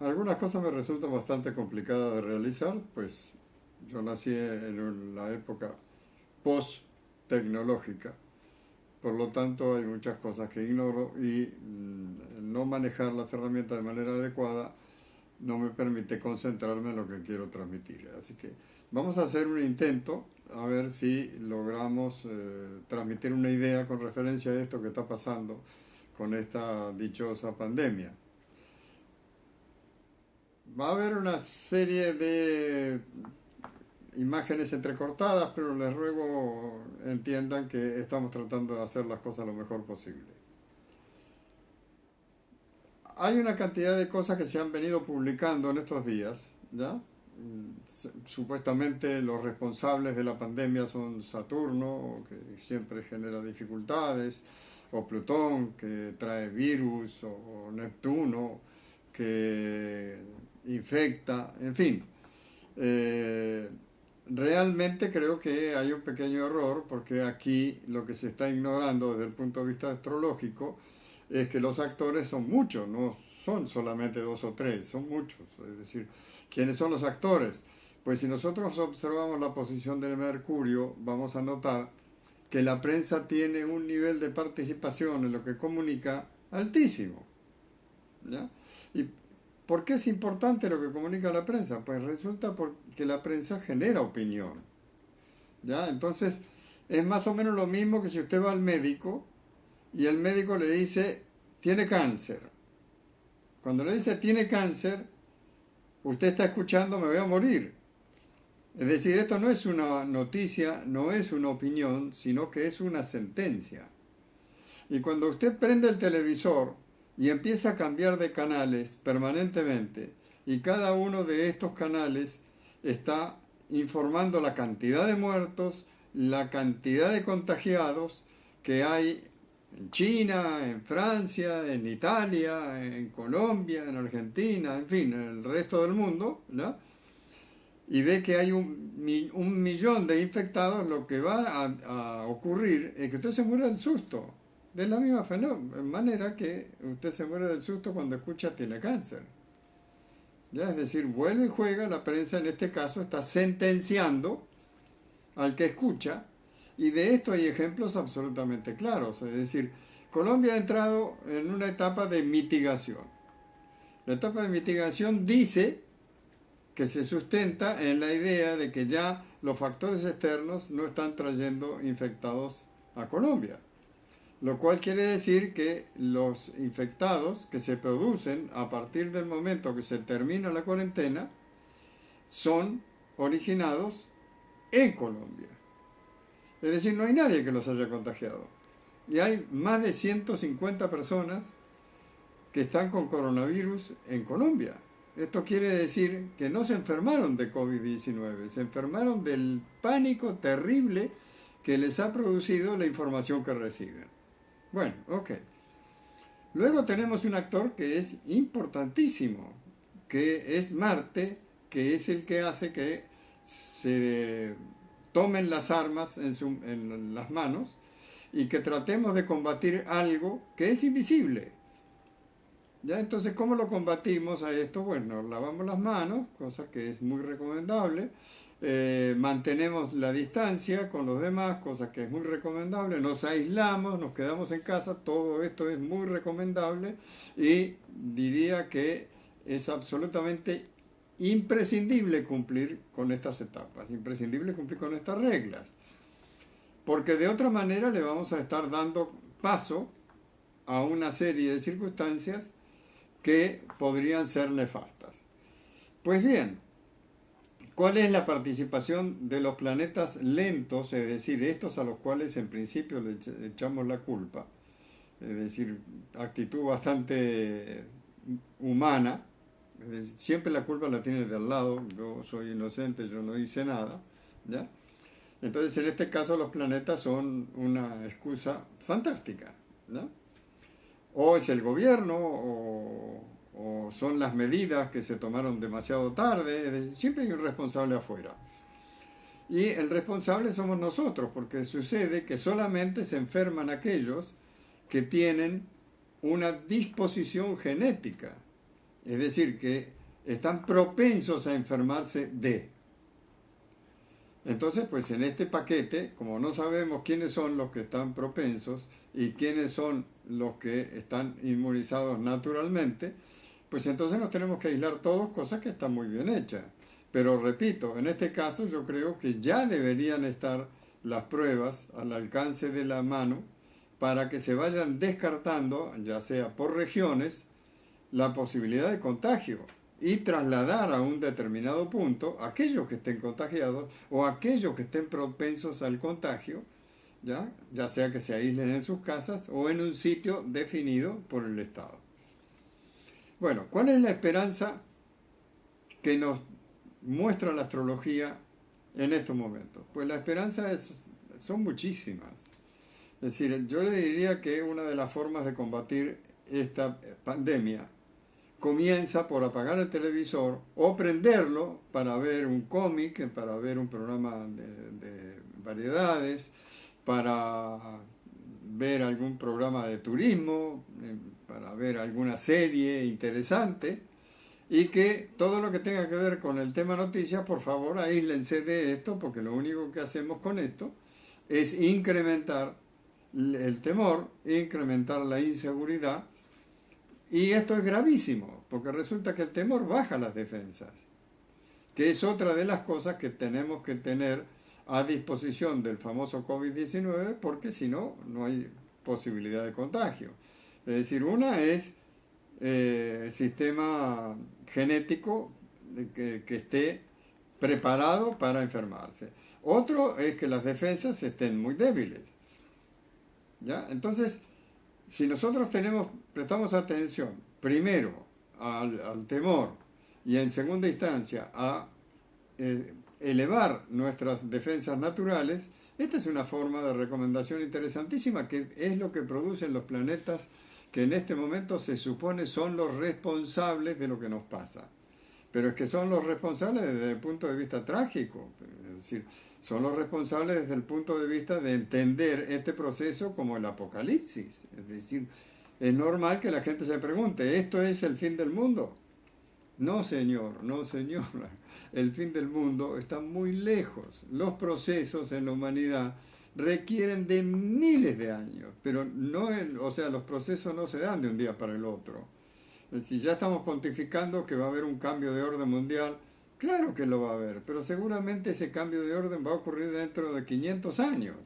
Algunas cosas me resultan bastante complicadas de realizar, pues yo nací en la época post-tecnológica. Por lo tanto, hay muchas cosas que ignoro y no manejar las herramientas de manera adecuada no me permite concentrarme en lo que quiero transmitir. Así que vamos a hacer un intento a ver si logramos transmitir una idea con referencia a esto que está pasando con esta dichosa pandemia. Va a haber una serie de imágenes entrecortadas, pero les ruego entiendan que estamos tratando de hacer las cosas lo mejor posible. Hay una cantidad de cosas que se han venido publicando en estos días, ¿ya? Supuestamente los responsables de la pandemia son Saturno, que siempre genera dificultades, o Plutón, que trae virus, o Neptuno, que infecta, en fin. Eh, Realmente creo que hay un pequeño error porque aquí lo que se está ignorando desde el punto de vista astrológico es que los actores son muchos, no son solamente dos o tres, son muchos. Es decir, ¿quiénes son los actores? Pues si nosotros observamos la posición de Mercurio, vamos a notar que la prensa tiene un nivel de participación en lo que comunica altísimo. ¿Ya? ¿Y por qué es importante lo que comunica la prensa? Pues resulta porque la prensa genera opinión. ¿Ya? Entonces, es más o menos lo mismo que si usted va al médico y el médico le dice, tiene cáncer. Cuando le dice, tiene cáncer, usted está escuchando, me voy a morir. Es decir, esto no es una noticia, no es una opinión, sino que es una sentencia. Y cuando usted prende el televisor y empieza a cambiar de canales permanentemente, y cada uno de estos canales está informando la cantidad de muertos, la cantidad de contagiados que hay en China, en Francia, en Italia, en Colombia, en Argentina, en fin, en el resto del mundo, ¿no? Y ve que hay un millón de infectados, lo que va a ocurrir es que usted se muere del susto. De la misma manera que usted se muere del susto cuando escucha tiene cáncer. ¿Ya? Es decir, vuelve y juega, la prensa en este caso está sentenciando al que escucha, y de esto hay ejemplos absolutamente claros. Es decir, Colombia ha entrado en una etapa de mitigación. La etapa de mitigación dice que se sustenta en la idea de que ya los factores externos no están trayendo infectados a Colombia. Lo cual quiere decir que los infectados que se producen a partir del momento que se termina la cuarentena son originados en Colombia. Es decir, no hay nadie que los haya contagiado. Y hay más de 150 personas que están con coronavirus en Colombia. Esto quiere decir que no se enfermaron de COVID-19, se enfermaron del pánico terrible que les ha producido la información que reciben. Bueno, ok. Luego tenemos un actor que es importantísimo, que es Marte, que es el que hace que se tomen las armas en las manos y que tratemos de combatir algo que es invisible. ¿Ya? Entonces, ¿cómo lo combatimos a esto? Bueno, lavamos las manos, cosa que es muy recomendable. Mantenemos la distancia con los demás, cosa que es muy recomendable. Nos aislamos, nos quedamos en casa, todo esto es muy recomendable y diría que es absolutamente imprescindible cumplir con estas etapas, imprescindible cumplir con estas reglas, porque de otra manera le vamos a estar dando paso a una serie de circunstancias que podrían ser nefastas. Pues bien, ¿cuál es la participación de los planetas lentos, es decir, estos a los cuales en principio le echamos la culpa? Es decir, actitud bastante humana, es decir, siempre la culpa la tiene de al lado, yo soy inocente, yo no hice nada, ¿ya? Entonces en este caso los planetas son una excusa fantástica, ¿no? O es el gobierno, o son las medidas que se tomaron demasiado tarde, es decir, siempre hay un responsable afuera. Y el responsable somos nosotros, porque sucede que solamente se enferman aquellos que tienen una disposición genética. Es decir, que están propensos a enfermarse de. Entonces, pues en este paquete, como no sabemos quiénes son los que están propensos y quiénes son los que están inmunizados naturalmente, pues entonces nos tenemos que aislar todos, cosa que está muy bien hecha. Pero repito, en este caso yo creo que ya deberían estar las pruebas al alcance de la mano para que se vayan descartando, ya sea por regiones, la posibilidad de contagio y trasladar a un determinado punto aquellos que estén contagiados o aquellos que estén propensos al contagio, ya sea que se aíslen en sus casas o en un sitio definido por el Estado. Bueno, ¿cuál es la esperanza que nos muestra la astrología en estos momentos? Pues la esperanza son muchísimas. Es decir, yo le diría que una de las formas de combatir esta pandemia comienza por apagar el televisor o prenderlo para ver un cómic, para ver un programa de variedades, para ver algún programa de turismo, para ver alguna serie interesante, y que todo lo que tenga que ver con el tema noticias, por favor, aíslense de esto, porque lo único que hacemos con esto es incrementar el temor, incrementar la inseguridad, y esto es gravísimo, porque resulta que el temor baja las defensas, que es otra de las cosas que tenemos que tener a disposición del famoso COVID-19, porque si no, no hay posibilidad de contagio. Es decir, una es el sistema genético que esté preparado para enfermarse. Otro es que las defensas estén muy débiles. ¿Ya? Entonces, si nosotros prestamos atención primero al temor y en segunda instancia a elevar nuestras defensas naturales, esta es una forma de recomendación interesantísima que es lo que producen los planetas que en este momento se supone son los responsables de lo que nos pasa. Pero es que son los responsables desde el punto de vista trágico, es decir, son los responsables desde el punto de vista de entender este proceso como el apocalipsis. Es decir, es normal que la gente se pregunte, ¿esto es el fin del mundo? No, señor, no, señora. El fin del mundo está muy lejos. Los procesos en la humanidad requieren de miles de años, pero no, o sea, los procesos no se dan de un día para el otro. Es decir, ya estamos pontificando que va a haber un cambio de orden mundial. Claro que lo va a haber, pero seguramente ese cambio de orden va a ocurrir dentro de 500 años.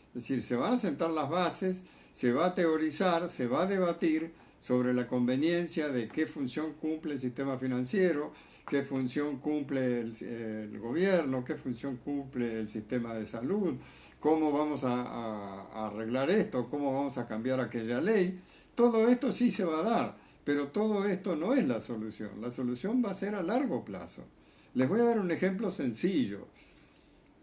Es decir, se van a sentar las bases, se va a teorizar, se va a debatir sobre la conveniencia de qué función cumple el sistema financiero, qué función cumple el gobierno, qué función cumple el sistema de salud, cómo vamos a arreglar esto, cómo vamos a cambiar aquella ley. Todo esto sí se va a dar, pero todo esto no es la solución. La solución va a ser a largo plazo. Les voy a dar un ejemplo sencillo.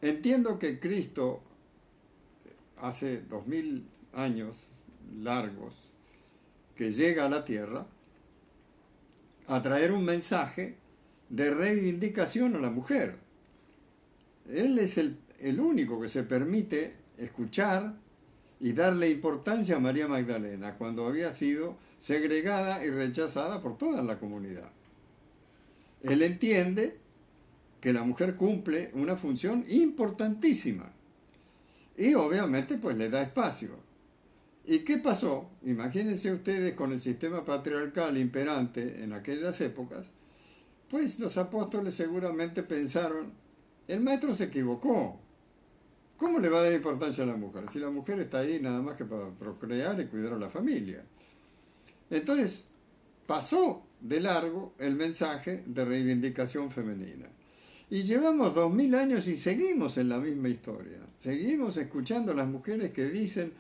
Entiendo que Cristo hace 2000 años largos que llega a la tierra a traer un mensaje de reivindicación a la mujer. Él es el único que se permite escuchar y darle importancia a María Magdalena cuando había sido segregada y rechazada por toda la comunidad. Él entiende que la mujer cumple una función importantísima y obviamente pues le da espacio. ¿Y qué pasó? Imagínense ustedes con el sistema patriarcal imperante en aquellas épocas, pues los apóstoles seguramente pensaron, el maestro se equivocó. ¿Cómo le va a dar importancia a la mujer? Si la mujer está ahí nada más que para procrear y cuidar a la familia. Entonces, pasó de largo el mensaje de reivindicación femenina. Y llevamos 2000 años y seguimos en la misma historia. Seguimos escuchando a las mujeres que dicen,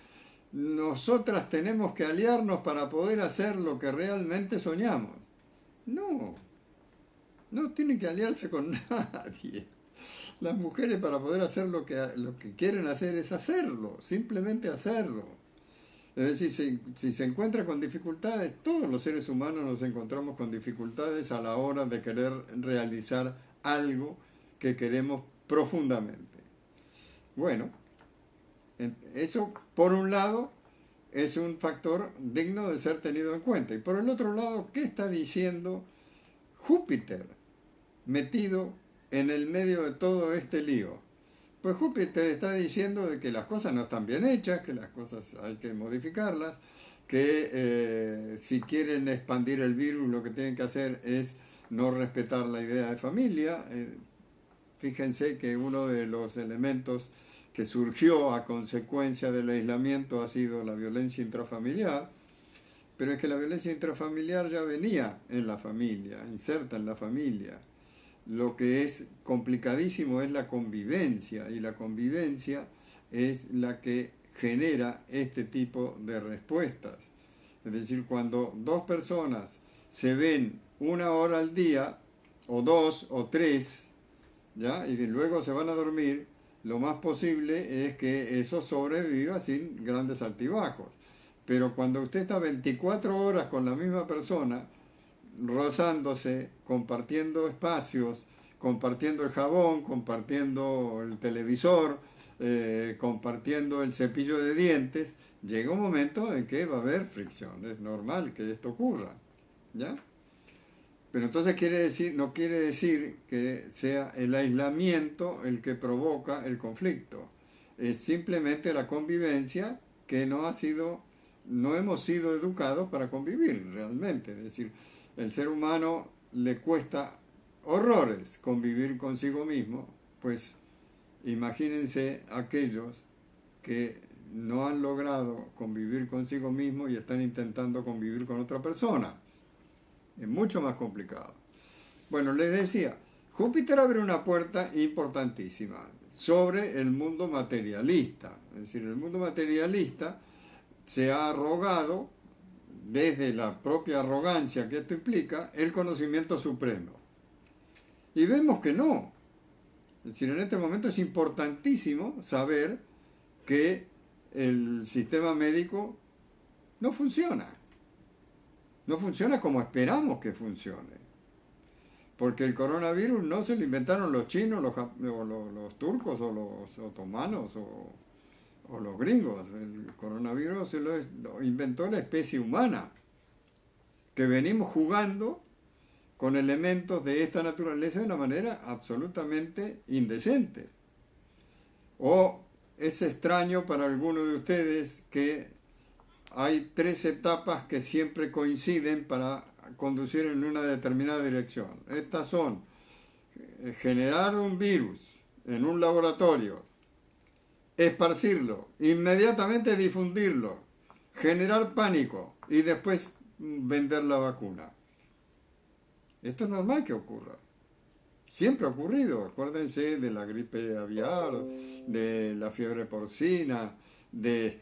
nosotras tenemos que aliarnos para poder hacer lo que realmente soñamos. No, no tienen que aliarse con nadie. Las mujeres para poder hacer lo que quieren hacer es hacerlo, simplemente hacerlo. Es decir, si se encuentra con dificultades, todos los seres humanos nos encontramos con dificultades a la hora de querer realizar algo que queremos profundamente. Bueno, eso por un lado es un factor digno de ser tenido en cuenta. Y por el otro lado, ¿qué está diciendo Júpiter metido en el medio de todo este lío? Pues Júpiter está diciendo de que las cosas no están bien hechas, que las cosas hay que modificarlas, que si quieren expandir el virus lo que tienen que hacer es no respetar la idea de familia. Fíjense que uno de los elementos que surgió a consecuencia del aislamiento ha sido la violencia intrafamiliar, pero es que la violencia intrafamiliar ya venía en la familia, inserta en la familia. Lo que es complicadísimo es la convivencia, y la convivencia es la que genera este tipo de respuestas. Es decir, cuando dos personas se ven 1 hora al día, o 2 o 3, ¿ya? Y luego se van a dormir, lo más posible es que eso sobreviva sin grandes altibajos. Pero cuando usted está 24 horas con la misma persona, rozándose, compartiendo espacios, compartiendo el jabón, compartiendo el televisor, compartiendo el cepillo de dientes, llega un momento en que va a haber fricción. Es normal que esto ocurra, ¿ya? Pero entonces no quiere decir que sea el aislamiento el que provoca el conflicto. Es simplemente la convivencia que no hemos sido educados para convivir realmente. Es decir, el ser humano le cuesta horrores convivir consigo mismo, pues imagínense aquellos que no han logrado convivir consigo mismo y están intentando convivir con otra persona. Es mucho más complicado. Bueno, les decía, Júpiter abre una puerta importantísima sobre el mundo materialista. Es decir, el mundo materialista se ha arrogado, desde la propia arrogancia que esto implica, el conocimiento supremo. Y vemos que no. Es decir, en este momento es importantísimo saber que el sistema médico no funciona. No funciona como esperamos que funcione. Porque el coronavirus no se lo inventaron los chinos, los turcos o los otomanos o los gringos. El coronavirus se lo inventó la especie humana, que venimos jugando con elementos de esta naturaleza de una manera absolutamente indecente. O es extraño para algunos de ustedes que hay 3 etapas que siempre coinciden para conducir en una determinada dirección. Estas son generar un virus en un laboratorio, esparcirlo, inmediatamente difundirlo, generar pánico y después vender la vacuna. Esto es normal que ocurra. Siempre ha ocurrido. Acuérdense de la gripe aviar, de la fiebre porcina, de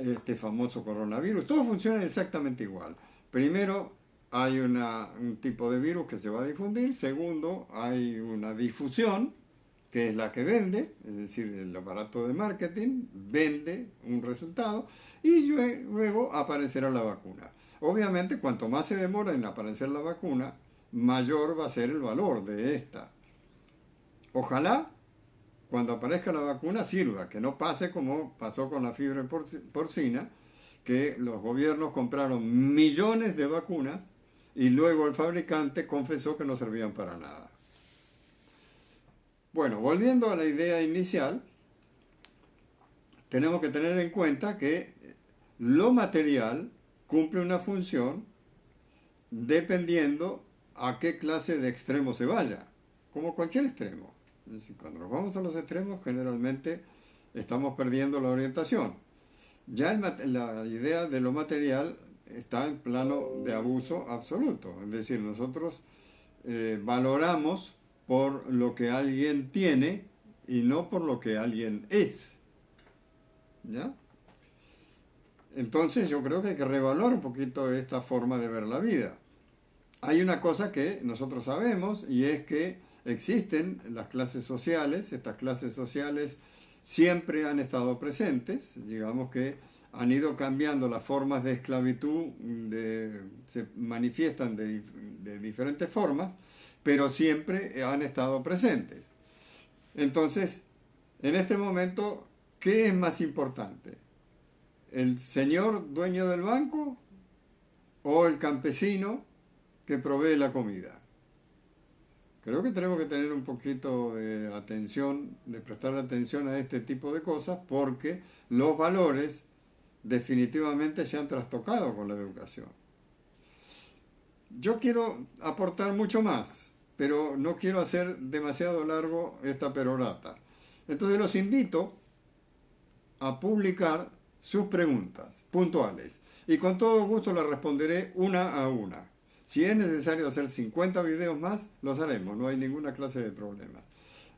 este famoso coronavirus. Todo funciona exactamente igual. Primero, hay un tipo de virus que se va a difundir. Segundo, hay una difusión, que es la que vende, es decir, el aparato de marketing vende un resultado y luego aparecerá la vacuna. Obviamente, cuanto más se demora en aparecer la vacuna, mayor va a ser el valor de esta. Ojalá cuando aparezca la vacuna sirva, que no pase como pasó con la fiebre porcina, que los gobiernos compraron millones de vacunas y luego el fabricante confesó que no servían para nada. Bueno, volviendo a la idea inicial, tenemos que tener en cuenta que lo material cumple una función dependiendo a qué clase de extremo se vaya, como cualquier extremo. Es decir, cuando nos vamos a los extremos, generalmente estamos perdiendo la orientación. Ya la idea de lo material está en plano de abuso absoluto. Es decir, nosotros valoramos por lo que alguien tiene y no por lo que alguien es. ¿Ya? Entonces yo creo que hay que reevaluar un poquito esta forma de ver la vida. Hay una cosa que nosotros sabemos y es que existen las clases sociales. Estas clases sociales siempre han estado presentes, digamos que han ido cambiando las formas de esclavitud, se manifiestan de diferentes formas, pero siempre han estado presentes. Entonces, en este momento, ¿qué es más importante? ¿El señor dueño del banco o el campesino que provee la comida? Creo que tenemos que tener un poquito de atención, de prestar atención a este tipo de cosas, porque los valores definitivamente se han trastocado con la educación. Yo quiero aportar mucho más, pero no quiero hacer demasiado largo esta perorata. Entonces los invito a publicar sus preguntas puntuales y con todo gusto las responderé una a una. Si es necesario hacer 50 videos más, los haremos, no hay ninguna clase de problema.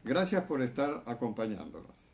Gracias por estar acompañándonos.